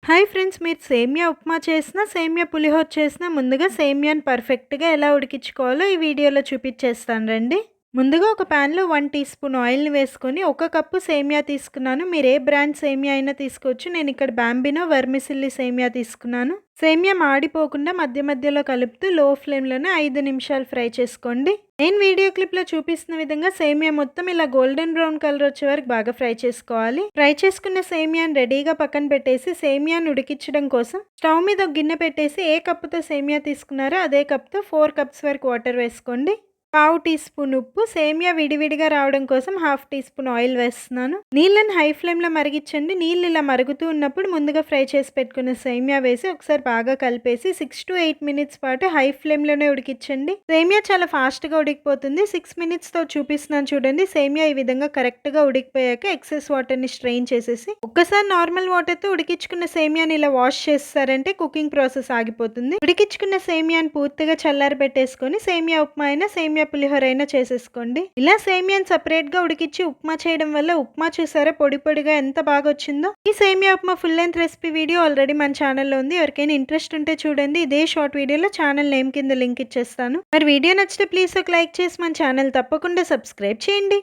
Hi friends, మీరు సేమియా ఉప్మా చేసినా, సేమియా పులిహోర చేసినా ముందుగా సేమియాని పర్ఫెక్ట్‌గా ఎలా ఉడికించుకోవాలో ఈ వీడియోలో చూపించేస్తాను రండి. ముందుగా ఒక ప్యాన్‌లో 1 టీ స్పూన్ ఆయిల్‌ని వేసుకొని, ఒక కప్పు సేమియా తీసుకున్నాను. మీరు ఏ బ్రాండ్ సేమియా అయినా తీసుకోవచ్చు. నేను ఇక్కడ బాంబినో వెర్మిసిల్లీ సేమియా తీసుకున్నాను. సేమియా మాడిపోకుండా మధ్య మధ్యలో కలుపుతూ లో ఫ్లేమ్‌లోనే 5 నిమిషాలు ఫ్రై చేసుకోండి. నేను వీడియో క్లిప్‌లో చూపిస్తున్న విధంగా సేమియా మొత్తం ఇలా గోల్డెన్ బ్రౌన్ కలర్ వచ్చే వరకు బాగా ఫ్రై చేసుకోవాలి. ఫ్రై చేసుకున్న సేమియాని రెడీగా పక్కన పెట్టేసి, సేమియాని ఉడికించడం కోసం స్టవ్ మీద ఒక గిన్నె పెట్టేసి, ఏ కప్పుతో సేమియా తీసుకున్నారో అదే కప్‌తో 4 కప్స్ వరకు వాటర్ వేసుకోండి. పావు టీ స్పూన్ ఉప్పు, సేమియా విడివిడిగా రావడం కోసం హాఫ్ టీ స్పూన్ ఆయిల్ వేస్తున్నాను. నీళ్ళని హై ఫ్లేమ్‌లో మరిగించండి. నీళ్ళు ఇలా మరుగుతూ ఉన్నప్పుడు ముందుగా ఫ్రై చేసి పెట్టుకున్న సేమియా వేసి ఒకసారి బాగా కలిపేసి 6-8 మినిట్స్ పాటు హై ఫ్లేమ్‌లోనే ఉడికించండి. సేమియా చాలా ఫాస్ట్‌గా ఉడికిపోతుంది. 6 మినిట్స్‌తో చూపిస్తున్నాను చూడండి. సేమియా ఈ విధంగా కరెక్ట్‌గా ఉడికిపోయాక ఎక్సెస్ వాటర్‌ని స్ట్రెయిన్ చేసేసి, ఒక్కసారి నార్మల్ వాటర్‌తో ఉడికించుకున్న సేమియాని ఇలా వాష్ చేస్తారంటే కుకింగ్ ప్రాసెస్ ఆగిపోతుంది. ఉడికించుకున్న సేమియాని పూర్తిగా చల్లారబెట్టేసుకొని సేమియా ఉప్మా అయినా, సేమియా పులిహోర అయినా చేసేసుకోండి. ఇలా సేమియాని సెపరేట్‌గా ఉడికించి ఉప్మా చేయడం వల్ల ఉప్మా చూసారా పొడి పొడిగా ఎంత బాగా వచ్చిందో. ఈ సేమియా upma full length recipe video already మన ఛానల్లో ఉంది. ఎవరికైనా ఇంట్రెస్ట్ ఉంటే చూడండి. ఇదే షార్ట్ వీడియోలో ఛానల్ నేమ్ కింద లింక్ ఇచ్చేస్తాను. మరి వీడియో నచ్చితే ప్లీజ్ ఒక లైక్ చేసి మన ఛానల్ తప్పకుండా సబ్స్క్రైబ్ చేయండి.